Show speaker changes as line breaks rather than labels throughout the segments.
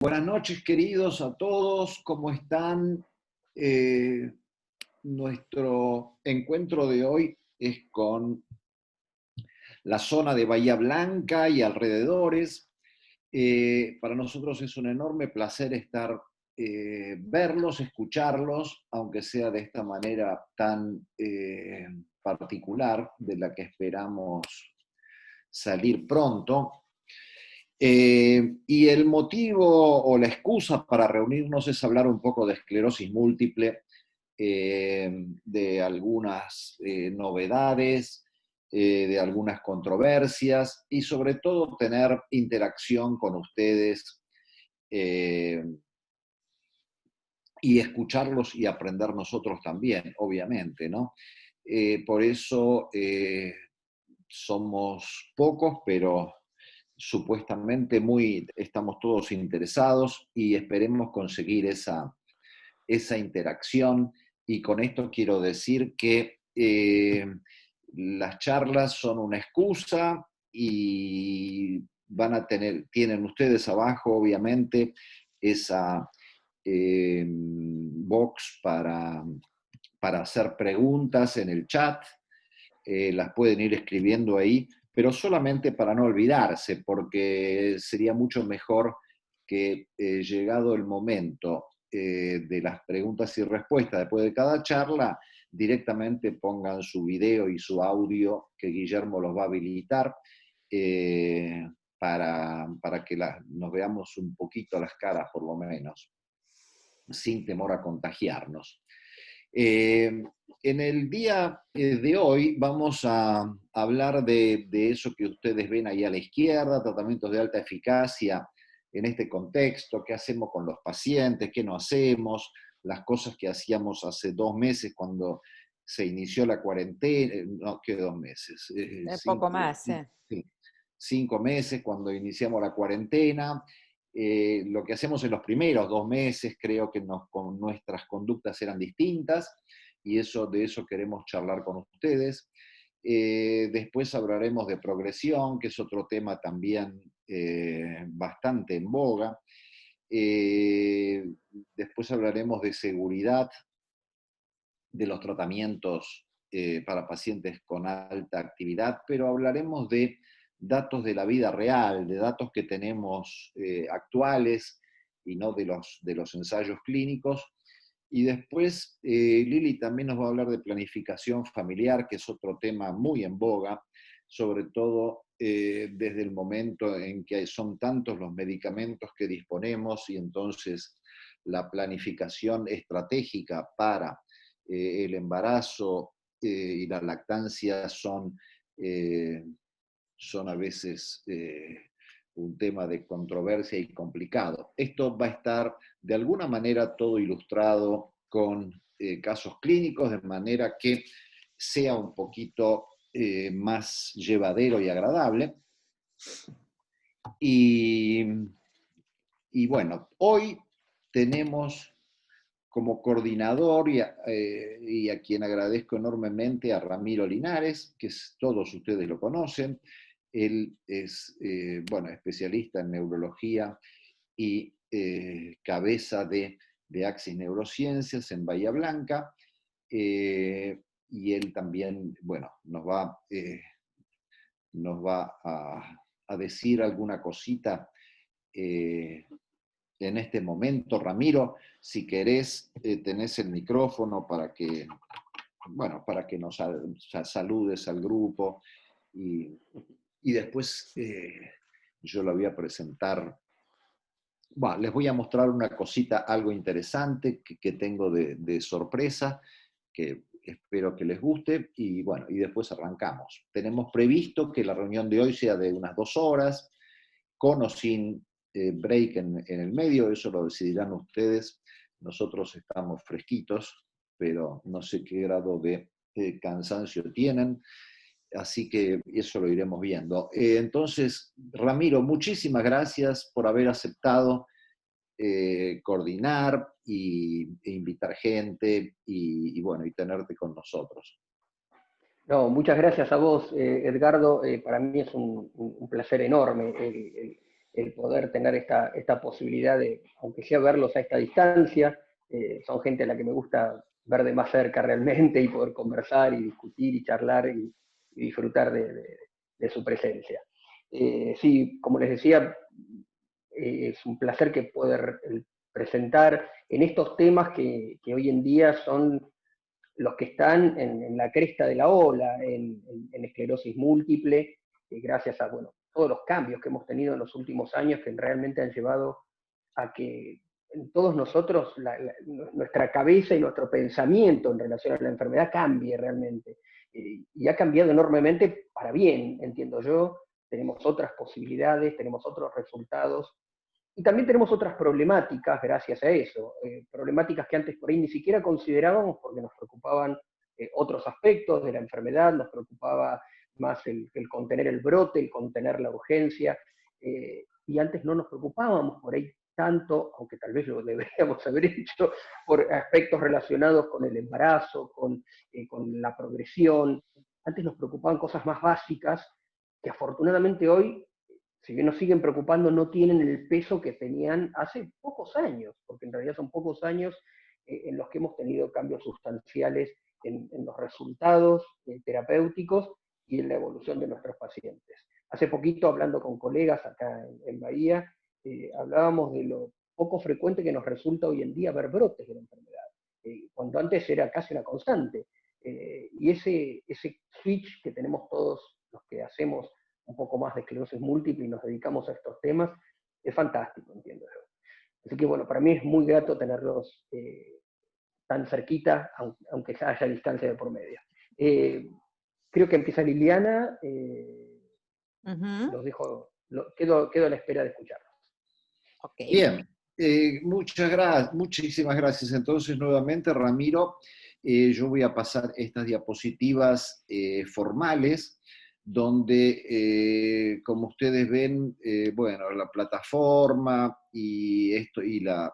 Buenas noches, queridos a todos. ¿Cómo están? Eh, Nuestro encuentro de hoy es con la zona de Bahía Blanca y alrededores. Para nosotros es un enorme placer verlos, escucharlos, aunque sea de esta manera tan particular, de la que esperamos salir pronto. Y el motivo o la excusa para reunirnos es hablar un poco de esclerosis múltiple, de algunas novedades, de algunas controversias y sobre todo tener interacción con ustedes eh, y escucharlos y aprender nosotros también, obviamente, ¿no? Por eso somos pocos, pero supuestamente estamos todos interesados y esperemos conseguir esa interacción. Y con esto quiero decir que las charlas son una excusa y tienen ustedes abajo, obviamente, esa box para hacer preguntas en el chat. Las pueden ir escribiendo ahí, pero solamente para no olvidarse, porque sería mucho mejor que llegado el momento de las preguntas y respuestas después de cada charla, directamente pongan su video y su audio, que Guillermo los va a habilitar, para que nos veamos un poquito las caras, por lo menos, sin temor a contagiarnos. En el día de hoy vamos a hablar de eso que ustedes ven ahí a la izquierda, tratamientos de alta eficacia en este contexto, qué hacemos con los pacientes, qué no hacemos, las cosas que hacíamos hace 2 meses cuando se inició la cuarentena, no, ¿qué 2 meses?
Poco más, sí.
Sí, 5 meses cuando iniciamos la cuarentena. Lo que hacemos en los primeros 2 meses, creo que con nuestras conductas eran distintas, y de eso queremos charlar con ustedes. Después hablaremos de progresión, que es otro tema también bastante en boga. Eh, Después hablaremos de seguridad, de los tratamientos para pacientes con alta actividad, pero hablaremos de datos de la vida real, de datos que tenemos actuales y no de los ensayos clínicos. Y después Lili también nos va a hablar de planificación familiar, que es otro tema muy en boga, sobre todo desde el momento en que son tantos los medicamentos que disponemos y entonces la planificación estratégica para el embarazo y la lactancia son a veces un tema de controversia y complicado. Esto va a estar de alguna manera todo ilustrado con casos clínicos, de manera que sea un poquito más llevadero y agradable. Y, y bueno, hoy tenemos como coordinador y a quien agradezco enormemente a Ramiro Linares, que todos ustedes lo conocen. Él es bueno, especialista en neurología y cabeza de Axis Neurociencias en Bahía Blanca. Y él también, bueno, nos va a decir alguna cosita en este momento. Ramiro, si querés, tenés el micrófono bueno, para que nos saludes al grupo y después yo lo voy a presentar. Bueno, les voy a mostrar una cosita, algo interesante que tengo de sorpresa, que espero que les guste, y bueno, y después arrancamos. Tenemos previsto que la reunión de hoy sea de unas 2 horas, con o sin break en el medio, eso lo decidirán ustedes. Nosotros estamos fresquitos, pero no sé qué grado de cansancio tienen, así que eso lo iremos viendo. Entonces, Ramiro, muchísimas gracias por haber aceptado coordinar e invitar gente bueno, y tenerte con nosotros.
No, muchas gracias a vos, Edgardo. Para mí es un placer enorme
el poder tener esta posibilidad de, aunque sea verlos a esta distancia. Son gente a la que me gusta ver de más cerca realmente y poder conversar y discutir y charlar y disfrutar de su presencia. Sí, como les decía, es un placer que poder presentar en estos temas que hoy en día son los que están en la cresta de la ola, en esclerosis múltiple, gracias a bueno, todos los cambios que hemos tenido en los últimos años que realmente han llevado a que en todos nosotros nuestra cabeza y nuestro pensamiento en relación a la enfermedad cambie realmente. Y ha cambiado enormemente para bien, entiendo yo. Tenemos otras posibilidades, tenemos otros resultados y también tenemos otras problemáticas gracias a eso, problemáticas que antes por ahí ni siquiera considerábamos porque nos preocupaban otros aspectos de la enfermedad, nos preocupaba más el contener el brote, el contener la urgencia, y antes no nos preocupábamos por ahí tanto, aunque tal vez lo deberíamos haber hecho, por aspectos relacionados con el embarazo, con la progresión. Antes nos preocupaban cosas más básicas que afortunadamente hoy, si bien nos siguen preocupando, no tienen el peso que tenían hace pocos años, porque en realidad son pocos años en los que hemos tenido cambios sustanciales en los resultados terapéuticos y en la evolución de nuestros pacientes. Hace poquito, hablando con colegas acá en Bahía, hablábamos de lo poco frecuente que nos resulta hoy en día ver brotes de la enfermedad, cuando antes era casi una constante. Y ese switch que tenemos todos los que hacemos un poco más de esclerosis múltiple y nos dedicamos a estos temas, es fantástico, entiendo yo. Así que bueno, para mí es muy grato tenerlos tan cerquita, aunque haya distancia de por medio. Creo que empieza Liliana, los dejo, quedo a la espera de escucharlos.
Okay.
Bien, muchísimas gracias. Entonces, nuevamente, Ramiro, yo voy a pasar estas diapositivas formales, donde, como ustedes ven, bueno, la plataforma y esto y la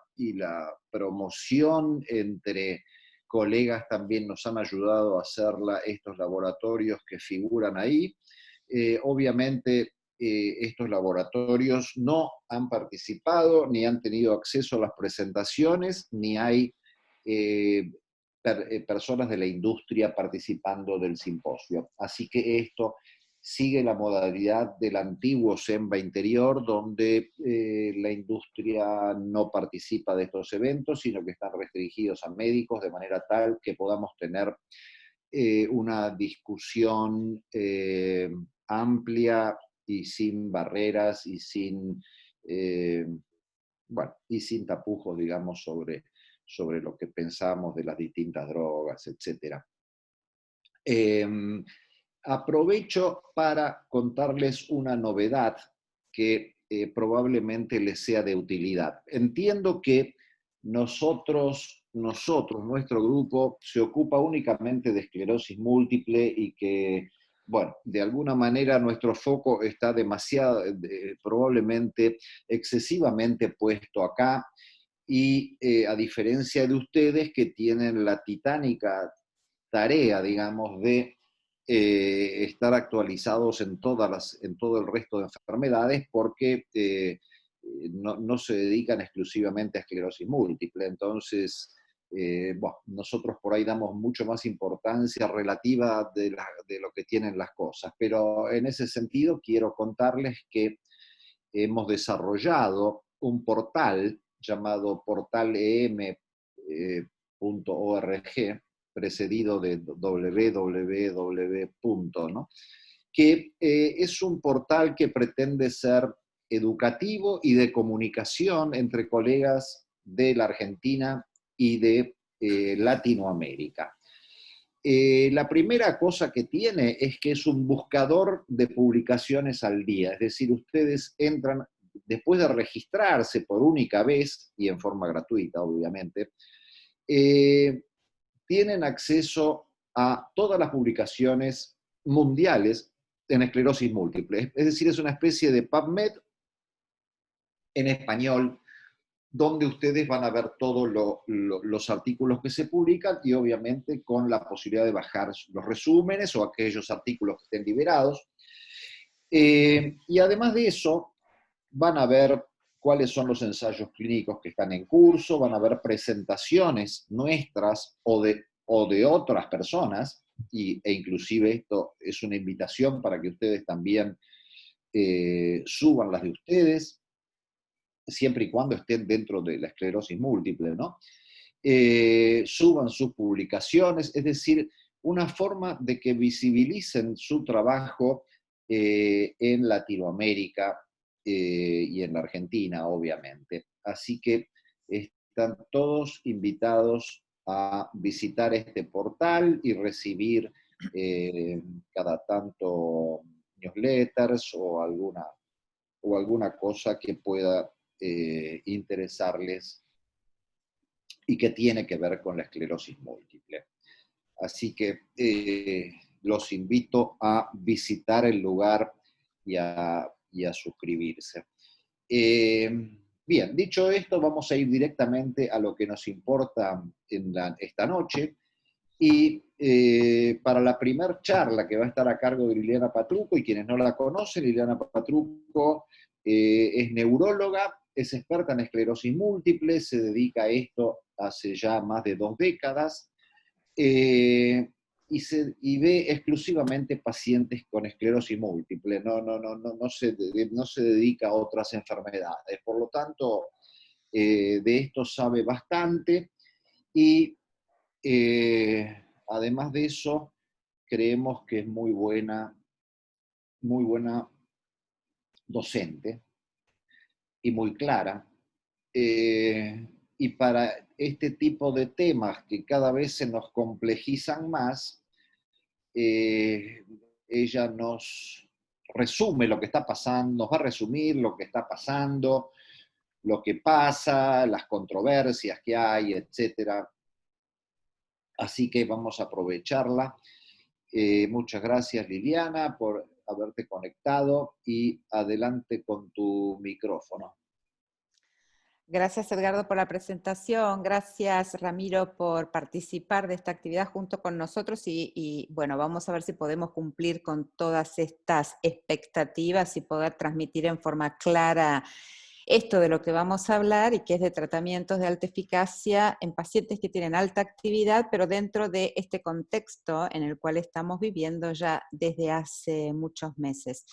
promoción entre colegas también nos han ayudado a hacer estos laboratorios que figuran ahí. Obviamente, estos laboratorios no han participado ni han tenido acceso a las presentaciones, ni hay personas de la industria participando del simposio. Así que esto sigue la modalidad del antiguo SEMBA Interior, donde la industria no participa de estos eventos, sino que están restringidos a médicos, de manera tal que podamos tener una discusión amplia y sin barreras y sin, bueno, y sin tapujos, digamos, sobre lo que pensamos de las distintas drogas, etc. Aprovecho para contarles una novedad que probablemente les sea de utilidad. Entiendo que nuestro grupo se ocupa únicamente de esclerosis múltiple y que, bueno, de alguna manera nuestro foco está probablemente excesivamente puesto acá y a diferencia de ustedes que tienen la titánica tarea, digamos, de estar actualizados en todo el resto de enfermedades porque no se dedican exclusivamente a esclerosis múltiple. Entonces, bueno, nosotros por ahí damos mucho más importancia relativa de lo que tienen las cosas. Pero en ese sentido quiero contarles que hemos desarrollado un portal llamado portalem.org, precedido de www, ¿no? Que es un portal que pretende ser educativo y de comunicación entre colegas de la Argentina y de Latinoamérica. La primera cosa que tiene es que es un buscador de publicaciones al día, es decir, ustedes entran, después de registrarse por única vez, y en forma gratuita, obviamente, tienen acceso a todas las publicaciones mundiales en esclerosis múltiple. Es decir, es una especie de PubMed en español, donde ustedes van a ver todos los artículos que se publican y obviamente con la posibilidad de bajar los resúmenes o aquellos artículos que estén liberados. Y además de eso, van a ver cuáles son los ensayos clínicos que están en curso, van a ver presentaciones nuestras o de otras personas, e inclusive esto es una invitación para que ustedes también suban las de ustedes, siempre y cuando estén dentro de la esclerosis múltiple, ¿no? Suban sus publicaciones, es decir, una forma de que visibilicen su trabajo en Latinoamérica y en la Argentina, obviamente. Así que están todos invitados a visitar este portal y recibir cada tanto newsletters o alguna cosa que pueda interesarles y que tiene que ver con la esclerosis múltiple. Así que los invito a visitar el lugar y a suscribirse. Bien, dicho esto, vamos a ir directamente a lo que nos importa esta noche. Y para la primer charla que va a estar a cargo de Liliana Patruco, y quienes no la conocen, Liliana Patruco es neuróloga, es experta en esclerosis múltiple, se dedica a esto hace ya más de 2 décadas, y ve exclusivamente pacientes con esclerosis múltiple, no se dedica a otras enfermedades. Por lo tanto, de esto sabe bastante, y además de eso, creemos que es muy buena docente y muy clara. Y para este tipo de temas que cada vez se nos complejizan más, ella nos resume lo que está pasando, nos va a resumir lo que está pasando, lo que pasa, las controversias que hay, etc. Así que vamos a aprovecharla. Muchas gracias, Liliana, por haberte conectado, y adelante con tu micrófono.
Gracias, Edgardo, por la presentación. Gracias, Ramiro, por participar de esta actividad junto con nosotros y bueno, vamos a ver si podemos cumplir con todas estas expectativas y poder transmitir en forma clara esto de lo que vamos a hablar, y que es de tratamientos de alta eficacia en pacientes que tienen alta actividad, pero dentro de este contexto en el cual estamos viviendo ya desde hace muchos meses.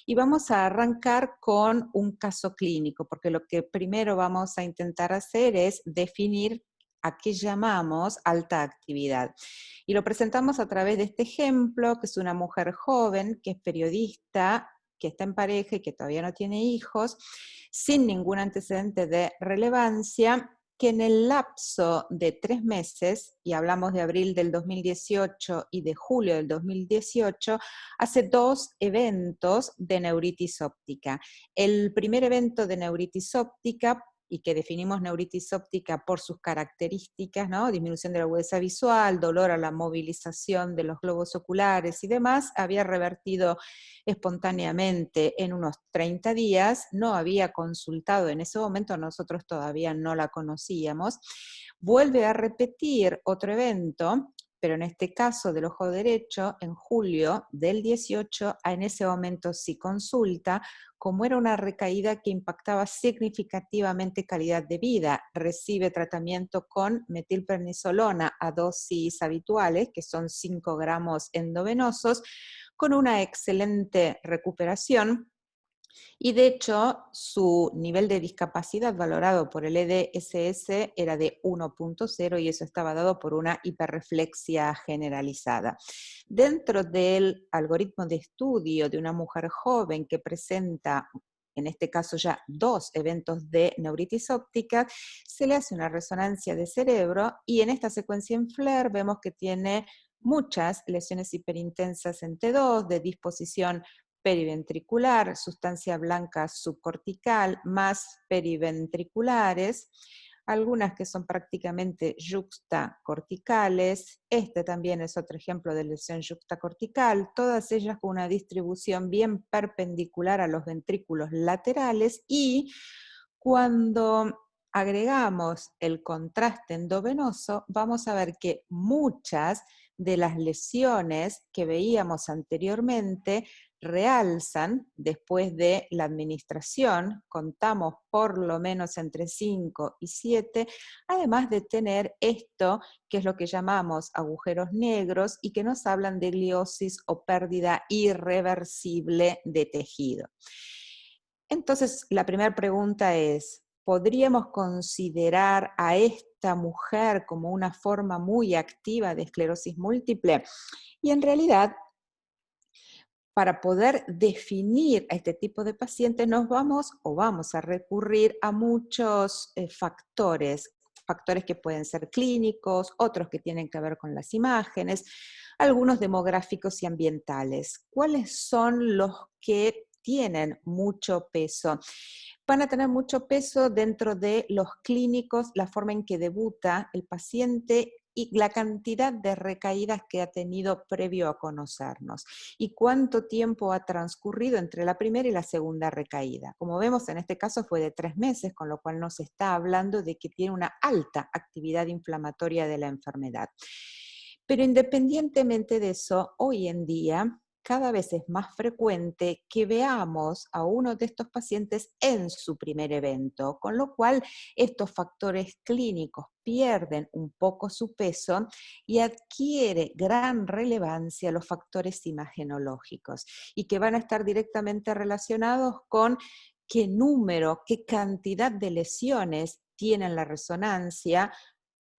Y vamos a arrancar con un caso clínico, porque lo que primero vamos a intentar hacer es definir a qué llamamos alta actividad. Y lo presentamos a través de este ejemplo, que es una mujer joven, que es periodista, que está en pareja y que todavía no tiene hijos, sin ningún antecedente de relevancia, que en el lapso de 3 meses, y hablamos de abril del 2018 y de julio del 2018, hace 2 eventos de neuritis óptica. El primer evento de neuritis óptica, y que definimos neuritis óptica por sus características, ¿no? Disminución de la agudeza visual, dolor a la movilización de los globos oculares y demás, había revertido espontáneamente en unos 30 días, no había consultado en ese momento, nosotros todavía no la conocíamos. Vuelve a repetir otro evento, pero en este caso del ojo derecho, en julio del 18, en ese momento sí consulta, como era una recaída que impactaba significativamente calidad de vida. Recibe tratamiento con metilprednisolona a dosis habituales, que son 5 gramos endovenosos, con una excelente recuperación. Y de hecho, su nivel de discapacidad valorado por el EDSS era de 1.0, y eso estaba dado por una hiperreflexia generalizada. Dentro del algoritmo de estudio de una mujer joven que presenta, en este caso ya 2 eventos de neuritis óptica, se le hace una resonancia de cerebro, y en esta secuencia en FLAIR vemos que tiene muchas lesiones hiperintensas en T2, de disposición periventricular, sustancia blanca subcortical, más periventriculares, algunas que son prácticamente yuxtacorticales. Este también es otro ejemplo de lesión yuxtacortical, todas ellas con una distribución bien perpendicular a los ventrículos laterales, y cuando agregamos el contraste endovenoso, vamos a ver que muchas de las lesiones que veíamos anteriormente realzan después de la administración, contamos por lo menos entre 5 y 7, además de tener esto, que es lo que llamamos agujeros negros, y que nos hablan de gliosis o pérdida irreversible de tejido. Entonces, la primera pregunta es, ¿podríamos considerar a esta mujer como una forma muy activa de esclerosis múltiple? Y en realidad, para poder definir a este tipo de pacientes, vamos a recurrir a muchos factores que pueden ser clínicos, otros que tienen que ver con las imágenes, algunos demográficos y ambientales. ¿Cuáles son los que tienen mucho peso? Van a tener mucho peso dentro de los clínicos, la forma en que debuta el paciente y la cantidad de recaídas que ha tenido previo a conocernos y cuánto tiempo ha transcurrido entre la primera y la segunda recaída. Como vemos, en este caso fue de 3 meses, con lo cual nos está hablando de que tiene una alta actividad inflamatoria de la enfermedad. Pero independientemente de eso, hoy en día cada vez es más frecuente que veamos a uno de estos pacientes en su primer evento, con lo cual estos factores clínicos pierden un poco su peso y adquiere gran relevancia los factores imagenológicos y que van a estar directamente relacionados con qué número, qué cantidad de lesiones tiene la resonancia,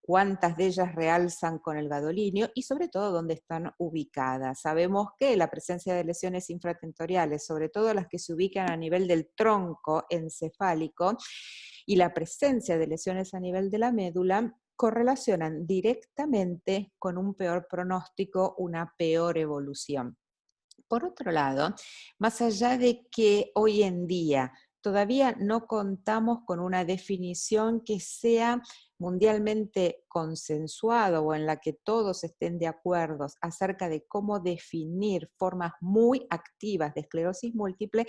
cuántas de ellas realzan con el gadolinio y sobre todo dónde están ubicadas. Sabemos que la presencia de lesiones infratentoriales, sobre todo las que se ubican a nivel del tronco encefálico, y la presencia de lesiones a nivel de la médula, correlacionan directamente con un peor pronóstico, una peor evolución. Por otro lado, más allá de que hoy en día todavía no contamos con una definición que sea mundialmente consensuado o en la que todos estén de acuerdo acerca de cómo definir formas muy activas de esclerosis múltiple,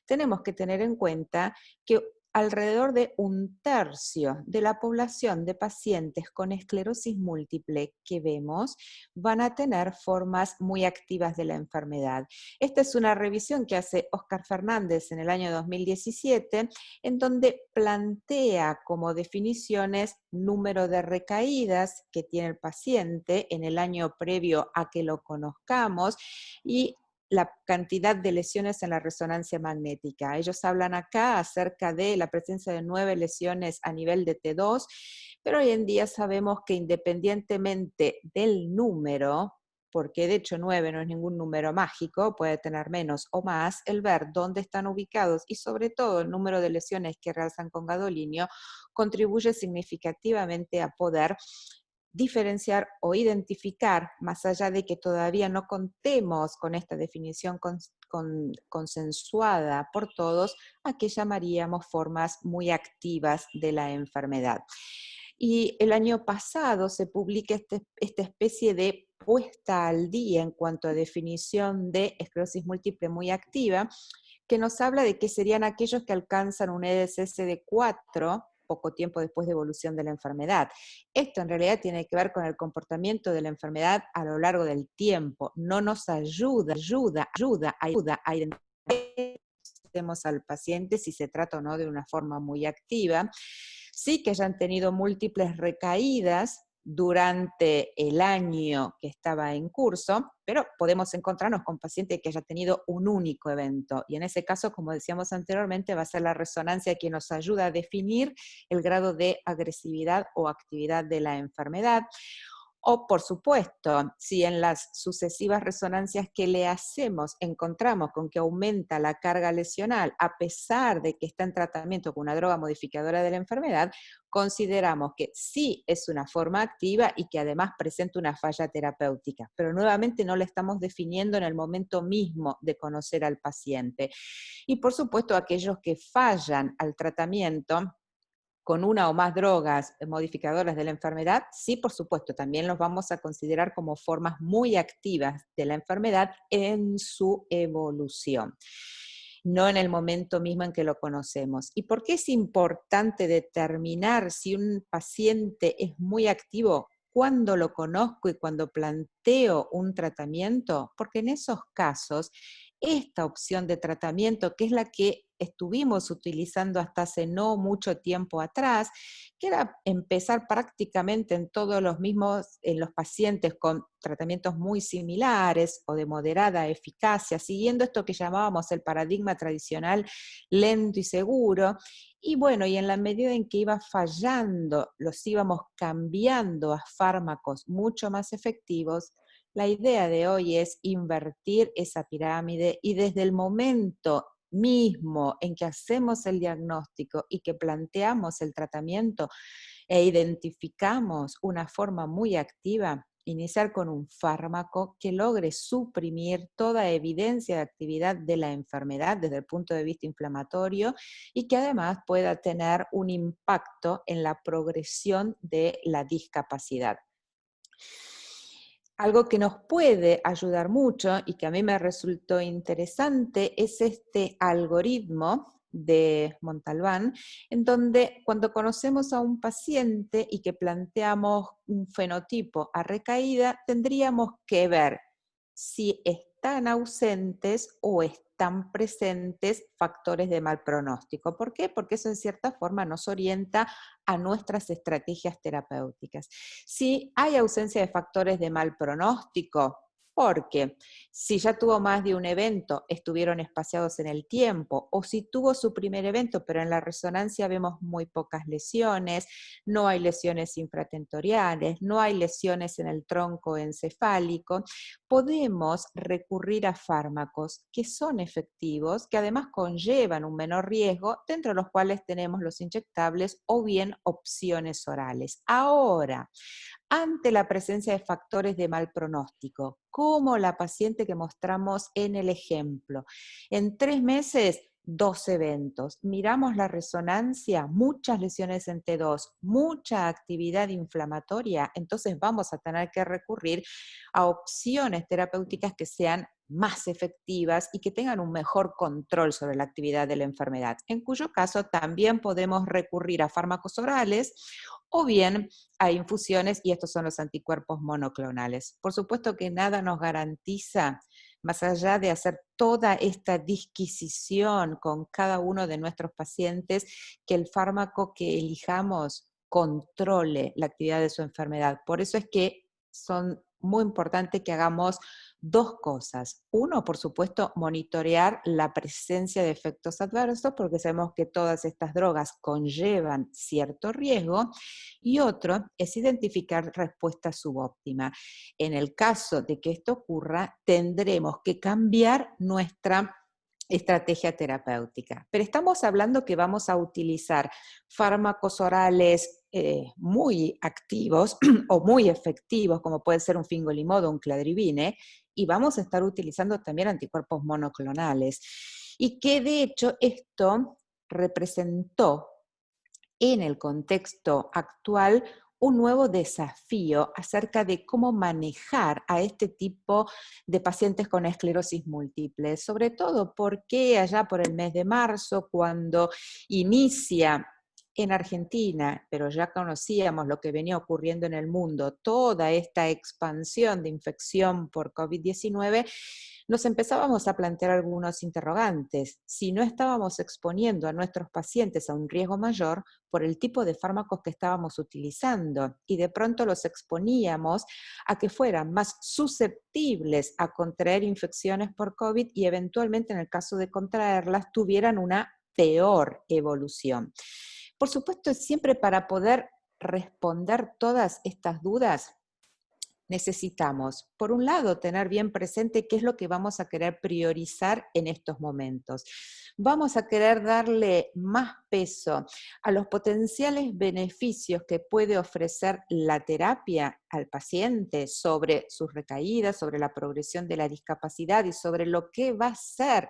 tenemos que tener en cuenta que alrededor de 1/3 de la población de pacientes con esclerosis múltiple que vemos van a tener formas muy activas de la enfermedad. Esta es una revisión que hace Óscar Fernández en el año 2017, en donde plantea como definiciones número de recaídas que tiene el paciente en el año previo a que lo conozcamos y la cantidad de lesiones en la resonancia magnética. Ellos hablan acá acerca de la presencia de 9 lesiones a nivel de T2, pero hoy en día sabemos que independientemente del número, porque de hecho 9 no es ningún número mágico, puede tener menos o más, el ver dónde están ubicados y sobre todo el número de lesiones que realzan con gadolinio contribuye significativamente a poder diferenciar o identificar, más allá de que todavía no contemos con esta definición consensuada por todos, a que llamaríamos formas muy activas de la enfermedad. Y el año pasado se publica esta especie de puesta al día en cuanto a definición de esclerosis múltiple muy activa, que nos habla de que serían aquellos que alcanzan un EDSS de 4 poco tiempo después de evolución de la enfermedad. Esto en realidad tiene que ver con el comportamiento de la enfermedad a lo largo del tiempo. No nos ayuda a identificar al paciente si se trata o no de una forma muy activa. Sí que hayan tenido múltiples recaídas durante el año que estaba en curso, pero podemos encontrarnos con pacientes que haya tenido un único evento. Y en ese caso, como decíamos anteriormente, va a ser la resonancia que nos ayuda a definir el grado de agresividad o actividad de la enfermedad. O, por supuesto, si en las sucesivas resonancias que le hacemos encontramos con que aumenta la carga lesional a pesar de que está en tratamiento con una droga modificadora de la enfermedad, consideramos que sí es una forma activa y que además presenta una falla terapéutica. Pero nuevamente no la estamos definiendo en el momento mismo de conocer al paciente. Y por supuesto, aquellos que fallan al tratamiento con una o más drogas modificadoras de la enfermedad, sí, por supuesto, también los vamos a considerar como formas muy activas de la enfermedad en su evolución, no en el momento mismo en que lo conocemos. ¿Y por qué es importante determinar si un paciente es muy activo cuando lo conozco y cuando planteo un tratamiento? Porque en esos casos esta opción de tratamiento, que es la que estuvimos utilizando hasta hace no mucho tiempo atrás, que era empezar prácticamente en todos los mismos, en los pacientes con tratamientos muy similares o de moderada eficacia, siguiendo esto que llamábamos el paradigma tradicional lento y seguro. Y bueno, y en la medida en que iba fallando, los íbamos cambiando a fármacos mucho más efectivos. La idea de hoy es invertir esa pirámide y desde el momento mismo en que hacemos el diagnóstico y que planteamos el tratamiento e identificamos una forma muy activa, iniciar con un fármaco que logre suprimir toda evidencia de actividad de la enfermedad desde el punto de vista inflamatorio y que además pueda tener un impacto en la progresión de la discapacidad. Algo que nos puede ayudar mucho y que a mí me resultó interesante es este algoritmo de Montalbán, en donde cuando conocemos a un paciente y que planteamos un fenotipo a recaída, tendríamos que ver si están ausentes o están presentes factores de mal pronóstico. ¿Por qué? Porque eso en cierta forma nos orienta a nuestras estrategias terapéuticas. Si hay ausencia de factores de mal pronóstico, porque si ya tuvo más de un evento, estuvieron espaciados en el tiempo, o si tuvo su primer evento, pero en la resonancia vemos muy pocas lesiones, no hay lesiones infratentoriales, no hay lesiones en el tronco encefálico, podemos recurrir a fármacos que son efectivos, que además conllevan un menor riesgo, dentro de los cuales tenemos los inyectables o bien opciones orales. Ahora, ante la presencia de factores de mal pronóstico, como la paciente que mostramos en el ejemplo, en 3 meses, 2 eventos. Miramos la resonancia, muchas lesiones en T2, mucha actividad inflamatoria, entonces vamos a tener que recurrir a opciones terapéuticas que sean más efectivas y que tengan un mejor control sobre la actividad de la enfermedad, en cuyo caso también podemos recurrir a fármacos orales o bien a infusiones, y estos son los anticuerpos monoclonales. Por supuesto que nada nos garantiza, más allá de hacer toda esta disquisición con cada uno de nuestros pacientes, que el fármaco que elijamos controle la actividad de su enfermedad. Por eso es que son muy importante que hagamos 2 cosas. Uno, por supuesto, monitorear la presencia de efectos adversos, porque sabemos que todas estas drogas conllevan cierto riesgo, y otro es identificar respuesta subóptima. En el caso de que esto ocurra, tendremos que cambiar nuestra estrategia terapéutica. Pero estamos hablando que vamos a utilizar fármacos orales muy activos o muy efectivos, como puede ser un fingolimod o un cladribine, y vamos a estar utilizando también anticuerpos monoclonales. Y que de hecho esto representó en el contexto actual un nuevo desafío acerca de cómo manejar a este tipo de pacientes con esclerosis múltiple, sobre todo porque allá por el mes de marzo, cuando inicia en Argentina, pero ya conocíamos lo que venía ocurriendo en el mundo, toda esta expansión de infección por COVID-19, nos empezábamos a plantear algunos interrogantes. Si no estábamos exponiendo a nuestros pacientes a un riesgo mayor por el tipo de fármacos que estábamos utilizando, y de pronto los exponíamos a que fueran más susceptibles a contraer infecciones por COVID y eventualmente en el caso de contraerlas tuvieran una peor evolución. Por supuesto, siempre para poder responder todas estas dudas, necesitamos, por un lado, tener bien presente qué es lo que vamos a querer priorizar en estos momentos. Vamos a querer darle más peso a los potenciales beneficios que puede ofrecer la terapia al paciente sobre sus recaídas, sobre la progresión de la discapacidad y sobre lo que va a ser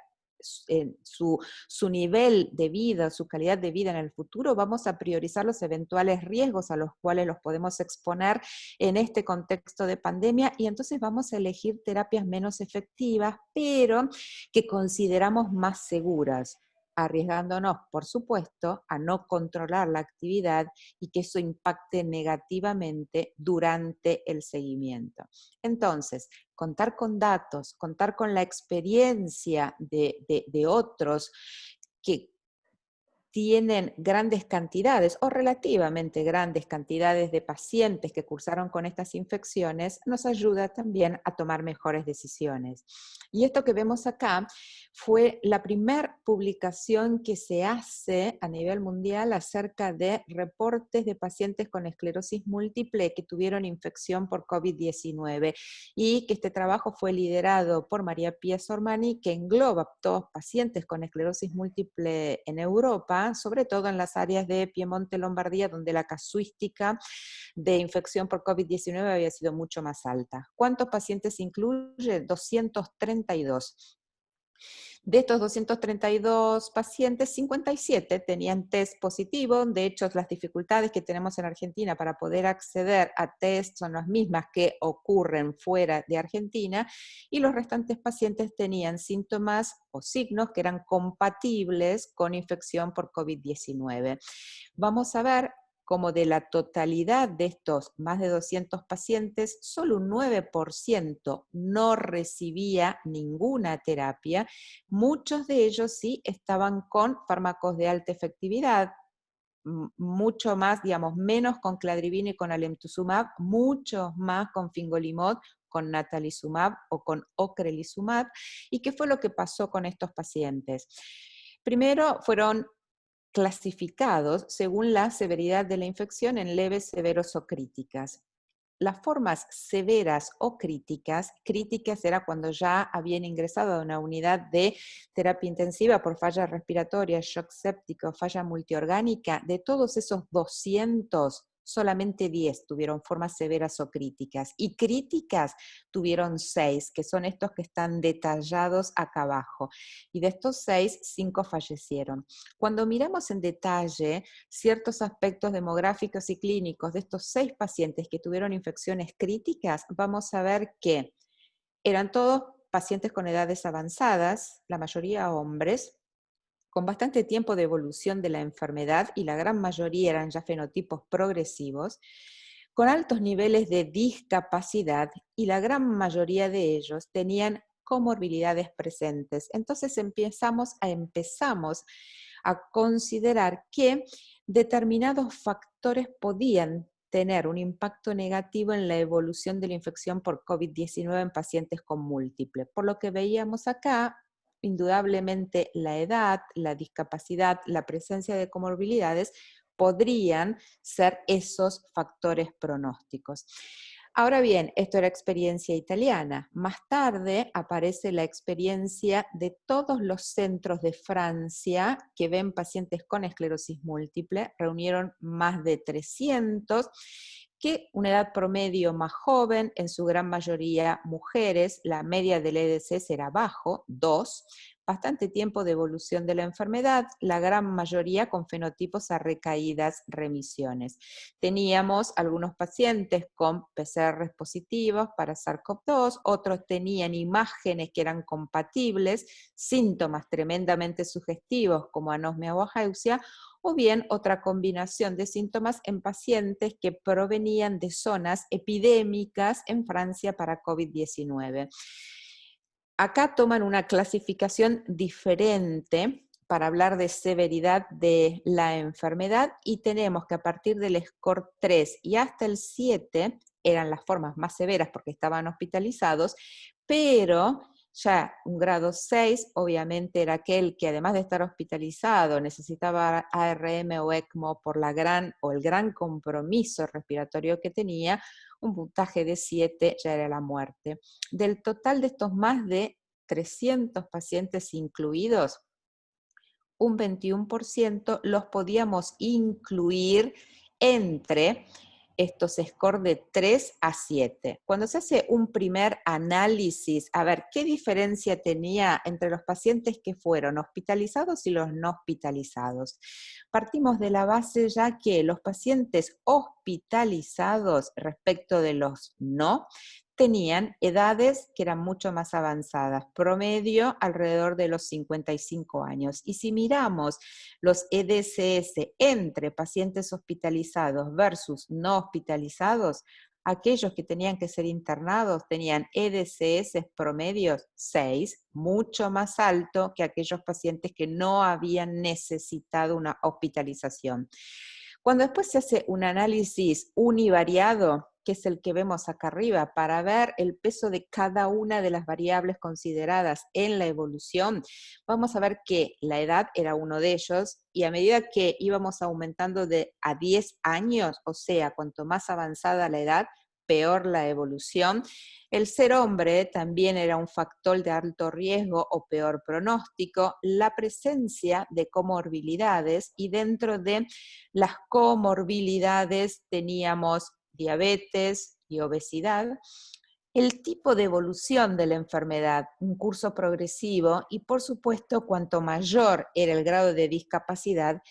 su nivel de vida, su calidad de vida en el futuro. Vamos a priorizar los eventuales riesgos a los cuales los podemos exponer en este contexto de pandemia, y entonces vamos a elegir terapias menos efectivas, pero que consideramos más seguras. arriesgándonos, por supuesto, a no controlar la actividad y que eso impacte negativamente durante el seguimiento. Entonces, contar con datos, contar con la experiencia de otros que tienen grandes cantidades o relativamente grandes cantidades de pacientes que cursaron con estas infecciones, nos ayuda también a tomar mejores decisiones. Y esto que vemos acá fue la primera publicación que se hace a nivel mundial acerca de reportes de pacientes con esclerosis múltiple que tuvieron infección por COVID-19, y que este trabajo fue liderado por María Pia Sormani, que engloba todos pacientes con esclerosis múltiple en Europa, sobre todo en las áreas de Piemonte, Lombardía, donde la casuística de infección por COVID-19 había sido mucho más alta. ¿Cuántos pacientes incluye? 232. De estos 232 pacientes, 57 tenían test positivo. De hecho, las dificultades que tenemos en Argentina para poder acceder a test son las mismas que ocurren fuera de Argentina, y los restantes pacientes tenían síntomas o signos que eran compatibles con infección por COVID-19. Vamos a ver como de la totalidad de estos más de 200 pacientes, solo un 9% no recibía ninguna terapia. Muchos de ellos sí estaban con fármacos de alta efectividad, mucho más, digamos, menos con cladribina y con alemtuzumab, muchos más con fingolimod, con natalizumab o con ocrelizumab. ¿Y qué fue lo que pasó con estos pacientes? Primero fueron clasificados según la severidad de la infección en leves, severos o críticas. Las formas severas o críticas era cuando ya habían ingresado a una unidad de terapia intensiva por falla respiratoria, shock séptico, falla multiorgánica. De todos esos 200, solamente 10 tuvieron formas severas o críticas, y críticas tuvieron 6, que son estos que están detallados acá abajo, y de estos 6, 5 fallecieron. Cuando miramos en detalle ciertos aspectos demográficos y clínicos de estos 6 pacientes que tuvieron infecciones críticas, vamos a ver que eran todos pacientes con edades avanzadas, la mayoría hombres, con bastante tiempo de evolución de la enfermedad, y la gran mayoría eran ya fenotipos progresivos, con altos niveles de discapacidad, y la gran mayoría de ellos tenían comorbilidades presentes. Entonces empezamos a considerar que determinados factores podían tener un impacto negativo en la evolución de la infección por COVID-19 en pacientes con múltiple. Por lo que veíamos acá, indudablemente la edad, la discapacidad, la presencia de comorbilidades podrían ser esos factores pronósticos. Ahora bien, esto era experiencia italiana. Más tarde aparece la experiencia de todos los centros de Francia que ven pacientes con esclerosis múltiple. Reunieron más de 300, que una edad promedio más joven, en su gran mayoría mujeres, la media del EDC era bajo, 2, bastante tiempo de evolución de la enfermedad, la gran mayoría con fenotipos a recaídas, remisiones. Teníamos algunos pacientes con PCR positivos para SARS-CoV-2, otros tenían imágenes que eran compatibles, síntomas tremendamente sugestivos como anosmia o ageusia, o bien otra combinación de síntomas en pacientes que provenían de zonas epidémicas en Francia para COVID-19. Acá toman una clasificación diferente para hablar de severidad de la enfermedad, y tenemos que a partir del score 3 y hasta el 7 eran las formas más severas porque estaban hospitalizados, pero ya un grado 6 obviamente era aquel que, además de estar hospitalizado, necesitaba ARM o ECMO por el gran compromiso respiratorio que tenía. Un puntaje de 7 ya era la muerte. Del total de estos más de 300 pacientes incluidos, un 21% los podíamos incluir entre estos scores de 3 a 7. Cuando se hace un primer análisis, a ver qué diferencia tenía entre los pacientes que fueron hospitalizados y los no hospitalizados. Partimos de la base ya que los pacientes hospitalizados respecto de los no tenían edades que eran mucho más avanzadas, promedio alrededor de los 55 años. Y si miramos los EDCS entre pacientes hospitalizados versus no hospitalizados, aquellos que tenían que ser internados tenían EDCS promedios 6, mucho más alto que aquellos pacientes que no habían necesitado una hospitalización. Cuando después se hace un análisis univariado, que es el que vemos acá arriba, para ver el peso de cada una de las variables consideradas en la evolución, vamos a ver que la edad era uno de ellos, y a medida que íbamos aumentando de a 10 años, o sea, cuanto más avanzada la edad, peor la evolución. El ser hombre también era un factor de alto riesgo o peor pronóstico, la presencia de comorbilidades, y dentro de las comorbilidades teníamos diabetes y obesidad, el tipo de evolución de la enfermedad, un curso progresivo, y por supuesto, cuanto mayor era el grado de discapacidad,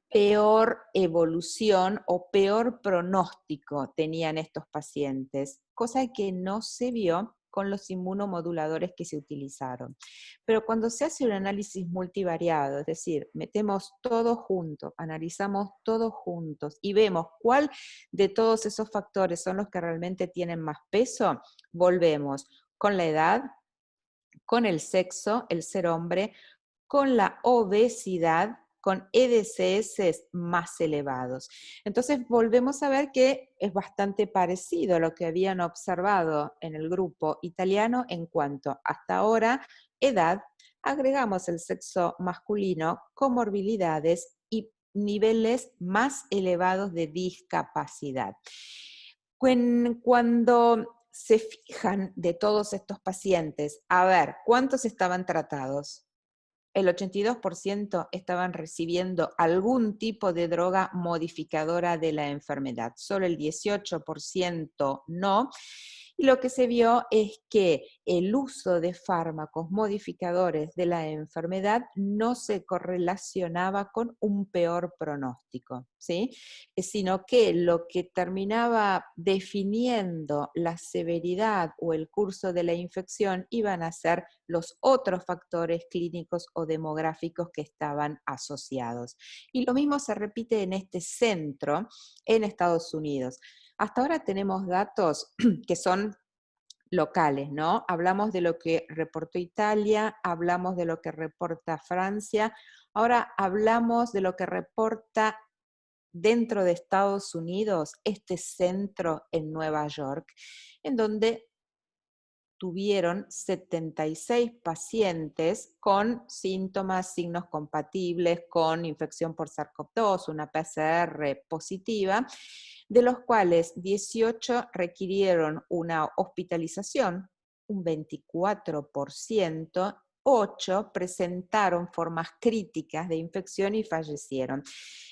peor evolución o peor pronóstico tenían estos pacientes, cosa que no se vio con los inmunomoduladores que se utilizaron. Pero cuando se hace un análisis multivariado, es decir, metemos todo junto, analizamos todos juntos y vemos cuál de todos esos factores son los que realmente tienen más peso, volvemos con la edad, con el sexo, el ser hombre, con la obesidad, con EDCS más elevados. Entonces volvemos a ver que es bastante parecido a lo que habían observado en el grupo italiano en cuanto hasta ahora edad, agregamos el sexo masculino, comorbilidades y niveles más elevados de discapacidad. Cuando se fijan de todos estos pacientes, a ver, ¿cuántos estaban tratados? El 82% estaban recibiendo algún tipo de droga modificadora de la enfermedad, solo el 18% no. Y lo que se vio es que el uso de fármacos modificadores de la enfermedad no se correlacionaba con un peor pronóstico, ¿sí? Sino que lo que terminaba definiendo la severidad o el curso de la infección iban a ser los otros factores clínicos o demográficos que estaban asociados. Y lo mismo se repite en este centro en Estados Unidos. Hasta ahora tenemos datos que son locales, ¿no? Hablamos de lo que reportó Italia, hablamos de lo que reporta Francia, ahora hablamos de lo que reporta dentro de Estados Unidos este centro en Nueva York, en donde tuvieron 76 pacientes con síntomas, signos compatibles con infección por SARS-CoV-2, una PCR positiva, de los cuales 18 requirieron una hospitalización, un 24%, 8 presentaron formas críticas de infección y fallecieron.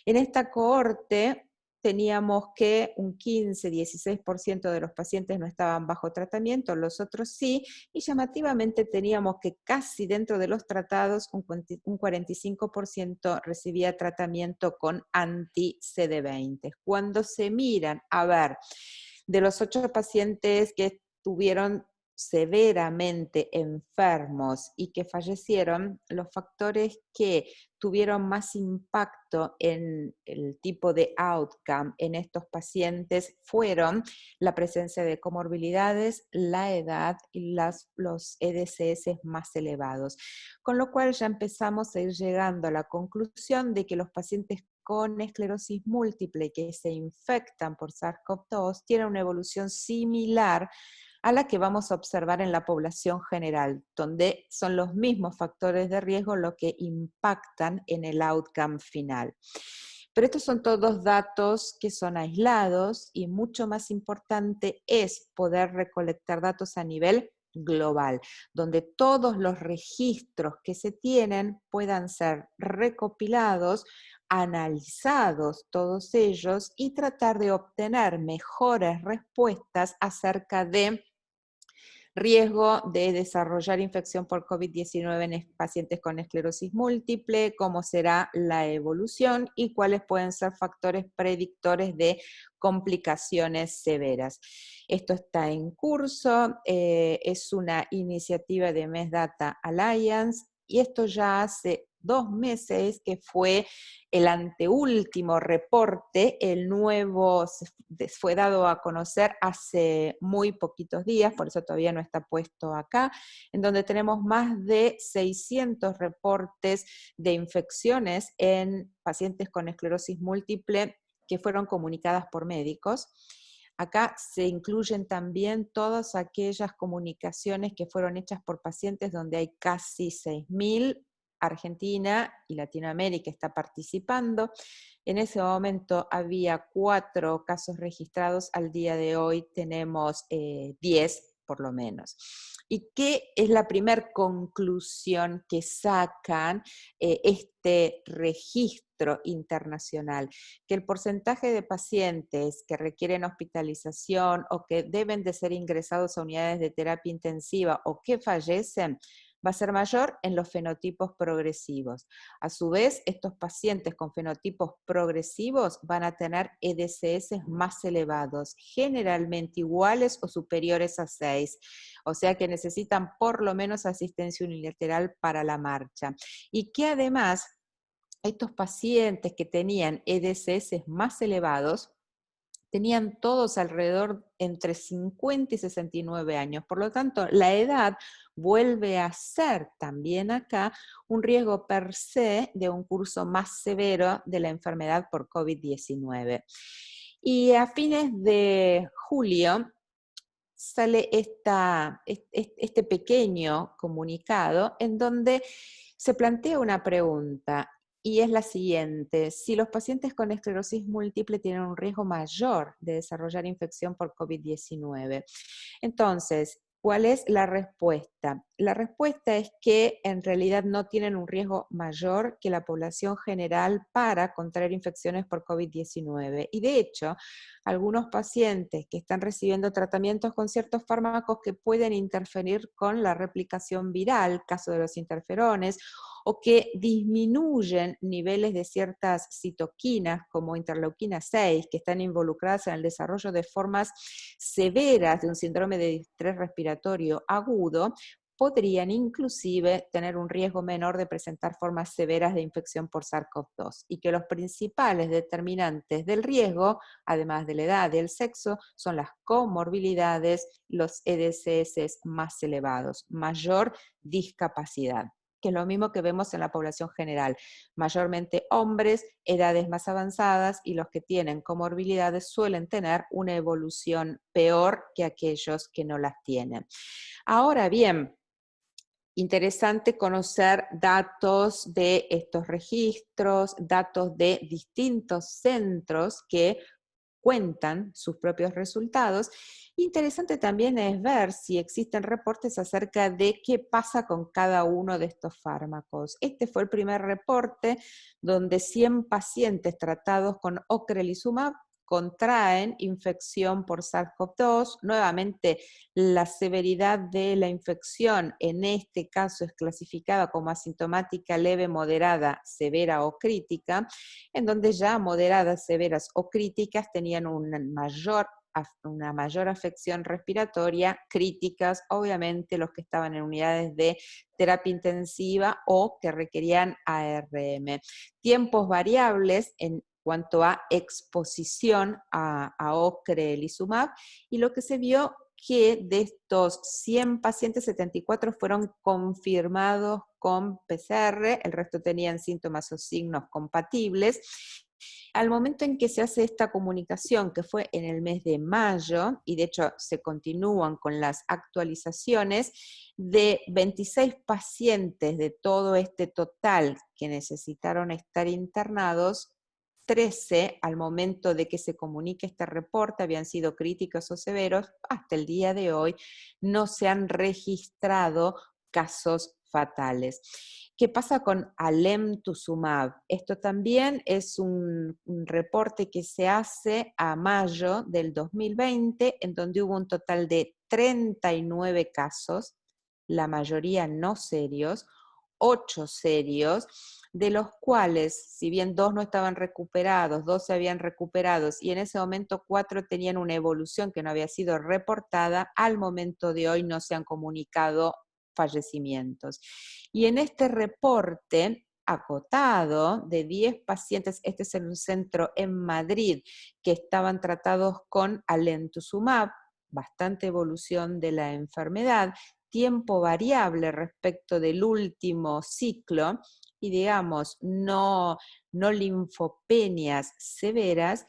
En esta cohorte teníamos que un 15-16% de los pacientes no estaban bajo tratamiento, los otros sí, y llamativamente teníamos que casi dentro de los tratados un 45% recibía tratamiento con anti-CD20. Cuando se miran, a ver, de los 8 pacientes que estuvieron severamente enfermos y que fallecieron, los factores que tuvieron más impacto en el tipo de outcome en estos pacientes fueron la presencia de comorbilidades, la edad y los EDCS más elevados. Con lo cual ya empezamos a ir llegando a la conclusión de que los pacientes con esclerosis múltiple que se infectan por SARS-CoV-2 tienen una evolución similar a la que vamos a observar en la población general, donde son los mismos factores de riesgo los que impactan en el outcome final. Pero estos son todos datos que son aislados y mucho más importante es poder recolectar datos a nivel global, donde todos los registros que se tienen puedan ser recopilados, analizados todos ellos y tratar de obtener mejores respuestas acerca de riesgo de desarrollar infección por COVID-19 en pacientes con esclerosis múltiple, cómo será la evolución y cuáles pueden ser factores predictores de complicaciones severas. Esto está en curso, es una iniciativa de Mes Data Alliance, y esto ya hace 2 meses que fue el anteúltimo reporte, el nuevo fue dado a conocer hace muy poquitos días, por eso todavía no está puesto acá, en donde tenemos más de 600 reportes de infecciones en pacientes con esclerosis múltiple que fueron comunicadas por médicos. Acá se incluyen también todas aquellas comunicaciones que fueron hechas por pacientes donde hay casi 6.000. Argentina y Latinoamérica está participando. En ese momento había 4 casos registrados, al día de hoy tenemos 10 por lo menos. ¿Y qué es la primera conclusión que sacan este registro internacional? Que el porcentaje de pacientes que requieren hospitalización o que deben de ser ingresados a unidades de terapia intensiva o que fallecen va a ser mayor en los fenotipos progresivos. A su vez, estos pacientes con fenotipos progresivos van a tener EDCS más elevados, generalmente iguales o superiores a 6, o sea que necesitan por lo menos asistencia unilateral para la marcha. Y que además, estos pacientes que tenían EDCS más elevados, tenían todos alrededor entre 50 y 69 años. Por lo tanto, la edad vuelve a ser también acá un riesgo per se de un curso más severo de la enfermedad por COVID-19. Y a fines de julio sale este pequeño comunicado en donde se plantea una pregunta, y es la siguiente: si los pacientes con esclerosis múltiple tienen un riesgo mayor de desarrollar infección por COVID-19. Entonces, ¿cuál es la respuesta? La respuesta es que en realidad no tienen un riesgo mayor que la población general para contraer infecciones por COVID-19. Y de hecho, algunos pacientes que están recibiendo tratamientos con ciertos fármacos que pueden interferir con la replicación viral, caso de los interferones, o que disminuyen niveles de ciertas citoquinas como interleuquina 6, que están involucradas en el desarrollo de formas severas de un síndrome de distrés respiratorio agudo, podrían inclusive tener un riesgo menor de presentar formas severas de infección por SARS-CoV-2, y que los principales determinantes del riesgo, además de la edad y el sexo, son las comorbilidades, los EDCS más elevados, mayor discapacidad, que es lo mismo que vemos en la población general, mayormente hombres, edades más avanzadas, y los que tienen comorbilidades suelen tener una evolución peor que aquellos que no las tienen. Ahora bien, interesante conocer datos de estos registros, datos de distintos centros que cuentan sus propios resultados. Interesante también es ver si existen reportes acerca de qué pasa con cada uno de estos fármacos. Este fue el primer reporte donde 100 pacientes tratados con ocrelizumab contraen infección por SARS-CoV-2. Nuevamente, la severidad de la infección en este caso es clasificada como asintomática, leve, moderada, severa o crítica, en donde ya moderadas, severas o críticas tenían una mayor afección respiratoria, críticas, obviamente los que estaban en unidades de terapia intensiva o que requerían ARM. Tiempos variables en cuanto a exposición a ocrelizumab, y lo que se vio que de estos 100 pacientes, 74 fueron confirmados con PCR, el resto tenían síntomas o signos compatibles. Al momento en que se hace esta comunicación, que fue en el mes de mayo, y de hecho se continúan con las actualizaciones, de 26 pacientes de todo este total que necesitaron estar internados, 13 al momento de que se comunique este reporte habían sido críticos o severos. Hasta el día de hoy no se han registrado casos fatales. ¿Qué pasa con alemtuzumab? Esto también es un reporte que se hace a mayo del 2020, en donde hubo un total de 39 casos, la mayoría no serios, 8 serios, de los cuales, si bien 2 no estaban recuperados, 2 se habían recuperado, y en ese momento 4 tenían una evolución que no había sido reportada, al momento de hoy no se han comunicado fallecimientos. Y en este reporte acotado de 10 pacientes, este es en un centro en Madrid, que estaban tratados con alemtuzumab, bastante evolución de la enfermedad, tiempo variable respecto del último ciclo, y digamos, no linfopenias severas.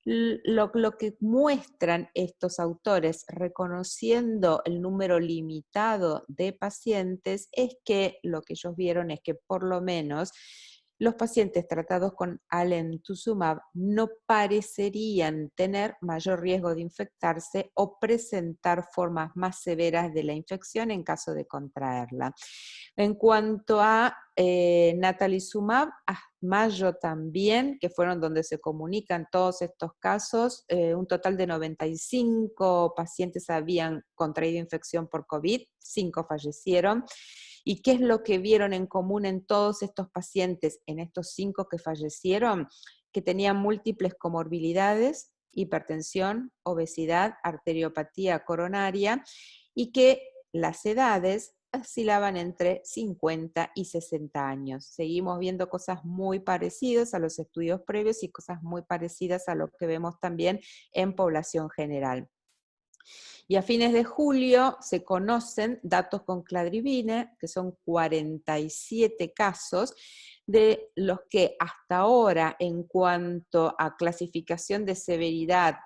Lo que muestran estos autores, reconociendo el número limitado de pacientes, es que lo que ellos vieron es que por lo menos los pacientes tratados con alemtuzumab no parecerían tener mayor riesgo de infectarse o presentar formas más severas de la infección en caso de contraerla. En cuanto a natalizumab, a mayo también, que fueron donde se comunican todos estos casos, un total de 95 pacientes habían contraído infección por COVID, 5 fallecieron. ¿Y qué es lo que vieron en común en todos estos pacientes, en estos 5 que fallecieron? Que tenían múltiples comorbilidades, hipertensión, obesidad, arteriopatía coronaria, y que las edades oscilaban entre 50 y 60 años. Seguimos viendo cosas muy parecidas a los estudios previos y cosas muy parecidas a lo que vemos también en población general. Y a fines de julio se conocen datos con cladribine, que son 47 casos, de los que hasta ahora, en cuanto a clasificación de severidad,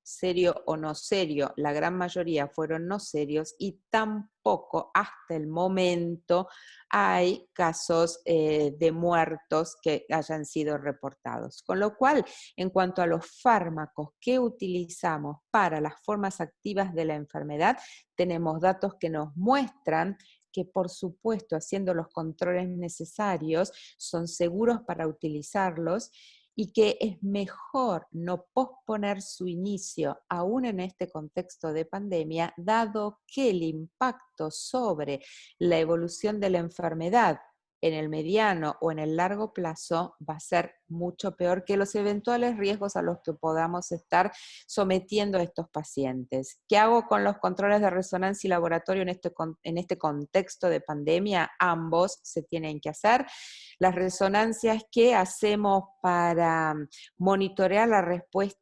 serio o no serio, la gran mayoría fueron no serios, y tampoco hasta el momento hay casos de muertos que hayan sido reportados. Con lo cual, en cuanto a los fármacos que utilizamos para las formas activas de la enfermedad, tenemos datos que nos muestran que, por supuesto, haciendo los controles necesarios, son seguros para utilizarlos, y que es mejor no posponer su inicio aún en este contexto de pandemia, dado que el impacto sobre la evolución de la enfermedad en el mediano o en el largo plazo va a ser mucho peor que los eventuales riesgos a los que podamos estar sometiendo a estos pacientes. ¿Qué hago con los controles de resonancia y laboratorio en este contexto de pandemia? Ambos se tienen que hacer. Las resonancias que hacemos para monitorear la respuesta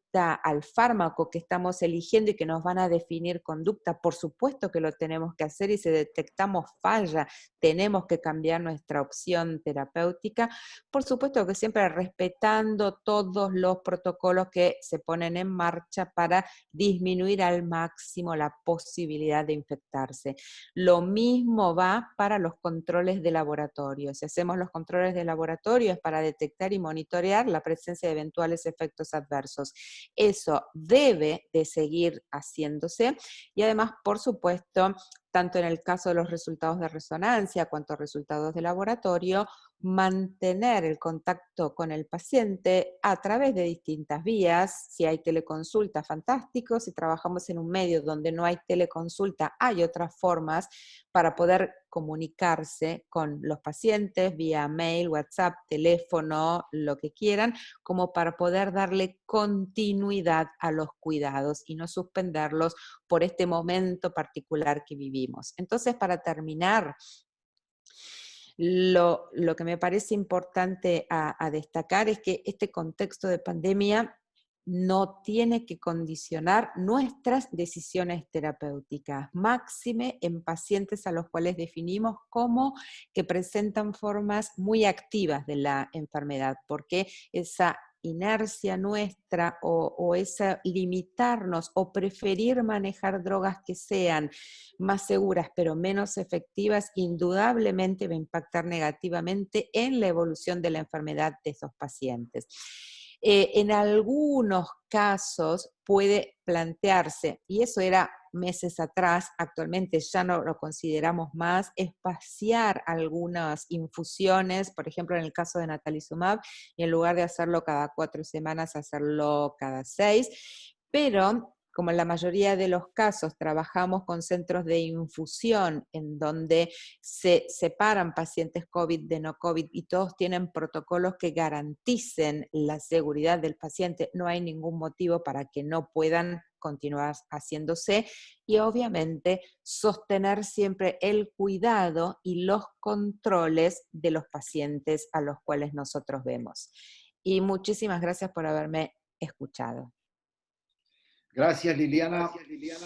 al fármaco que estamos eligiendo y que nos van a definir conducta, por supuesto que lo tenemos que hacer, y si detectamos falla, tenemos que cambiar nuestra opción terapéutica, por supuesto que siempre respetando todos los protocolos que se ponen en marcha para disminuir al máximo la posibilidad de infectarse. Lo mismo va para los controles de laboratorio. Si hacemos los controles de laboratorio es para detectar y monitorear la presencia de eventuales efectos adversos. Eso debe de seguir haciéndose, y además, por supuesto, tanto en el caso de los resultados de resonancia cuanto resultados de laboratorio, mantener el contacto con el paciente a través de distintas vías. Si hay teleconsulta, fantástico. Si trabajamos en un medio donde no hay teleconsulta, hay otras formas para poder comunicarse con los pacientes vía mail, WhatsApp, teléfono, lo que quieran, como para poder darle continuidad a los cuidados y no suspenderlos por este momento particular que vivimos. Entonces, para terminar, lo que me parece importante a destacar es que este contexto de pandemia no tiene que condicionar nuestras decisiones terapéuticas, máxime en pacientes a los cuales definimos como que presentan formas muy activas de la enfermedad, porque esa inercia nuestra o esa limitarnos o preferir manejar drogas que sean más seguras pero menos efectivas, indudablemente va a impactar negativamente en la evolución de la enfermedad de esos pacientes. En algunos casos puede plantearse, y eso era meses atrás, actualmente ya no lo consideramos más, espaciar algunas infusiones, por ejemplo en el caso de natalizumab, y en lugar de hacerlo cada 4 semanas, hacerlo cada 6, pero como en la mayoría de los casos trabajamos con centros de infusión en donde se separan pacientes COVID de no COVID y todos tienen protocolos que garanticen la seguridad del paciente, no hay ningún motivo para que no puedan continuar haciéndose, y obviamente sostener siempre el cuidado y los controles de los pacientes a los cuales nosotros vemos. Y muchísimas gracias por haberme escuchado.
Gracias, Liliana.